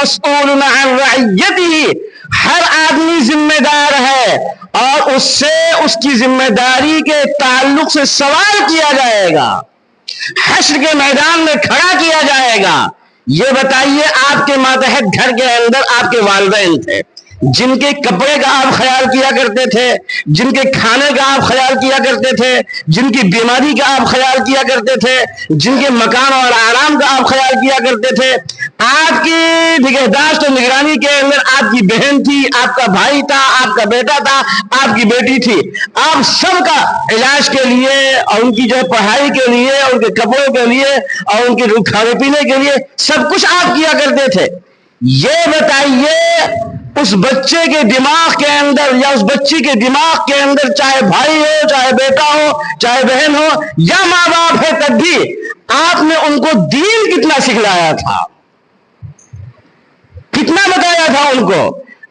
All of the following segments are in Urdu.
مسئول عن رعیتہ، ہر آدمی ذمہ دار ہے اور اس سے اس کی ذمہ داری کے تعلق سے سوال کیا جائے گا، حشر کے میدان میں کھڑا کیا جائے گا۔ یہ بتائیے، آپ کے ماتحت گھر کے اندر آپ کے والدین تھے، جن کے کپڑے کا آپ خیال کیا کرتے تھے، جن کے کھانے کا آپ خیال کیا کرتے تھے، جن کی بیماری کا آپ خیال کیا کرتے تھے، جن کے مکان اور آرام کا آپ خیال کیا کرتے تھے۔ آپ کی نگہداشت و نگرانی کے اندر آپ کی بہن تھی، آپ کا بھائی تھا، آپ کا بیٹا تھا، آپ کی بیٹی تھی۔ آپ سب کا علاج کے لیے اور ان کی جو ہے پڑھائی کے لیے، ان کے کپڑوں کے لیے اور ان کے کھانے پینے کے لیے سب کچھ آپ کیا کرتے تھے۔ یہ بتائیے، اس بچے کے دماغ کے اندر یا اس بچی کے دماغ کے اندر، چاہے بھائی ہو، چاہے بیٹا ہو، چاہے بہن ہو یا ماں باپ ہے، تب بھی آپ نے ان کو دین کتنا سکھلایا تھا، کتنا بتایا تھا ان کو؟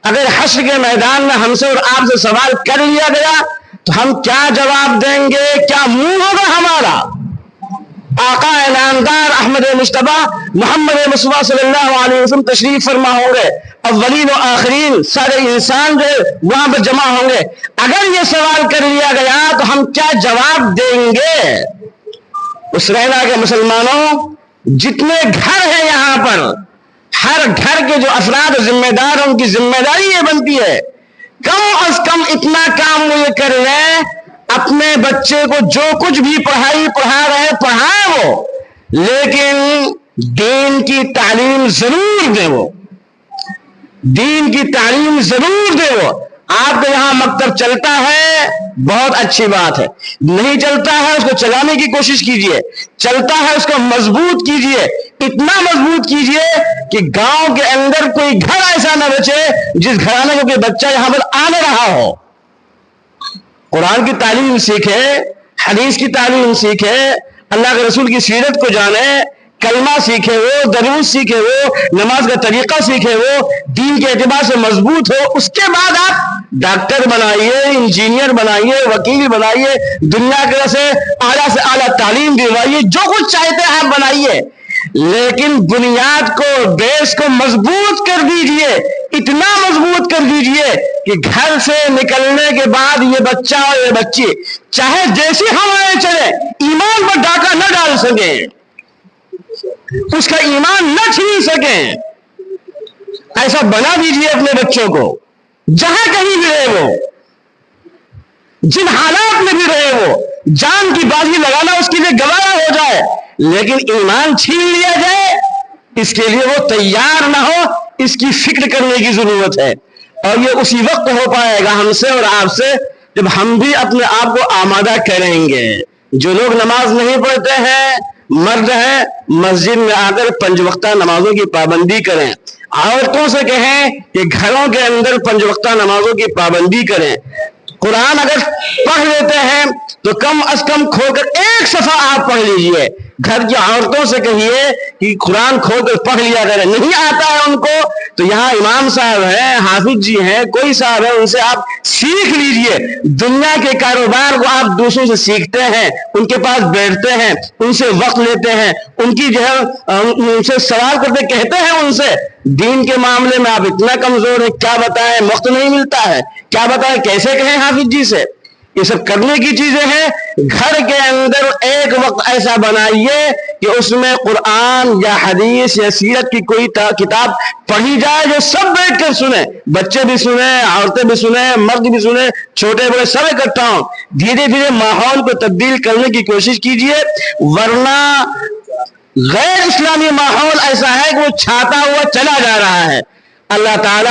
اگر حشر کے میدان میں ہم سے اور آپ سے سوال کر لیا گیا تو ہم کیا جواب دیں گے؟ کیا منہ ہوگا ہمارا؟ آقا نامدار احمد مصطفیٰ محمد مصطفیٰ صلی اللہ علیہ وسلم تشریف فرما ہوں گے، اولین و آخرین سارے انسان جو وہاں پر جمع ہوں گے۔ اگر یہ سوال کر لیا گیا تو ہم کیا جواب دیں گے؟ اس رہنا کے مسلمانوں، جتنے گھر ہیں یہاں پر، ہر گھر کے جو افراد ذمہ دار ہیں، ان کی ذمہ داری یہ بنتی ہے کم از کم اتنا کام وہ یہ کر لیں، اپنے بچے کو جو کچھ بھی پڑھائی پڑھا رہے پڑھائیں وہ، لیکن دین کی تعلیم ضرور دیں، وہ دین کی تعلیم ضرور دیں۔ وہ آپ کے یہاں مکتب چلتا ہے، بہت اچھی بات ہے، نہیں چلتا ہے اس کو چلانے کی کوشش کیجئے، چلتا ہے اس کو مضبوط کیجئے، اتنا مضبوط کیجئے کہ گاؤں کے اندر کوئی گھر ایسا نہ بچے جس گھرانے کو کوئی بچہ یہاں پر آ نہ رہا ہو۔ قرآن کی تعلیم سیکھے، حدیث کی تعلیم سیکھے، اللہ کے رسول کی سیرت کو جانے، کلمہ سیکھے وہ، درود سیکھے وہ، نماز کا طریقہ سیکھے وہ، دین کے اعتبار سے مضبوط ہو۔ اس کے بعد آپ ڈاکٹر بنائیے، انجینئر بنائیے، وکیل بنائیے، دنیا کے سے اعلیٰ تعلیم دلوائیے، جو کچھ چاہتے ہیں آپ بنائیے، لیکن بنیاد کو، بیس کو مضبوط کر دیجئے، اتنا مضبوط کر دیجئے کہ گھر سے نکلنے کے بعد یہ بچہ اور یہ بچی چاہے جیسی ہوائیں چلے، ایمان پر ڈاکہ نہ ڈال سکیں، اس کا ایمان نہ چھین سکیں۔ ایسا بنا دیجئے اپنے بچوں کو، جہاں کہیں بھی رہے وہ، جن حالات میں بھی رہے وہ، جان کی بازی لگانا اس کے لیے گوارا ہو جائے، لیکن ایمان چھین لیا جائے اس کے لیے وہ تیار نہ ہو، اس کی فکر کرنے کی ضرورت ہے۔ اور یہ اسی وقت ہو پائے گا ہم سے اور آپ سے جب ہم بھی اپنے آپ کو آمادہ کریں گے۔ جو لوگ نماز نہیں پڑھتے ہیں، مرد ہیں، مسجد میں آ کر 5 وقتہ نمازوں کی پابندی کریں۔ عورتوں سے کہیں کہ گھروں کے اندر 5 وقتہ نمازوں کی پابندی کریں۔ قرآن اگر پڑھ لیتے ہیں تو کم از کم کھول کر 1 صفحہ آپ پڑھ لیجئے۔ گھر کی عورتوں سے کہیے کہ قرآن کھول کر پڑھ لیا کریں، نہیں آتا ہے ان کو تو یہاں امام صاحب ہیں، حافظ جی ہیں، کوئی صاحب ہے، ان سے آپ سیکھ لیجئے۔ دنیا کے کاروبار کو آپ دوسروں سے سیکھتے ہیں، ان کے پاس بیٹھتے ہیں، ان سے وقت لیتے ہیں، ان کی جو ہے ان سے سوال کرتے کہتے ہیں ان سے۔ دین کے معاملے میں آپ اتنا کمزور ہیں، کیا بتائیں، وقت نہیں ملتا ہے، کیا بتائیں، کیسے کہیں حافظ جی سے؟ یہ سب کرنے کی چیزیں ہیں۔ گھر کے اندر ایک وقت ایسا بنائیے کہ اس میں قرآن یا حدیث یا سیرت کی کوئی کتاب پڑھی جائے جو سب بیٹھ کر سنیں، بچے بھی سنیں، عورتیں بھی سنیں، مرد بھی سنیں، چھوٹے بڑے سب اکٹھا ہوں۔ دھیرے دھیرے ماحول کو تبدیل کرنے کی کوشش کیجئے، ورنہ غیر اسلامی ماحول ایسا ہے کہ وہ چھاتا ہوا چلا جا رہا ہے۔ اللہ تعالی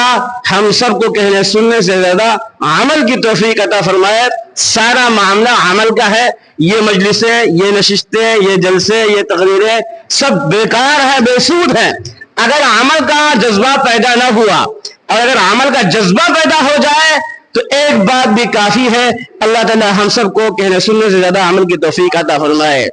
ہم سب کو کہنے سننے سے زیادہ عمل کی توفیق عطا فرمائے۔ سارا معاملہ عمل کا ہے، یہ مجلسیں، یہ نشستیں، یہ جلسے، یہ تقریریں سب بیکار ہیں، بے سود ہیں اگر عمل کا جذبہ پیدا نہ ہوا۔ اور اگر عمل کا جذبہ پیدا ہو جائے تو ایک بات بھی کافی ہے، اللہ تعالی ہم سب کو کہنے سننے سے زیادہ عمل کی توفیق عطا فرمائے۔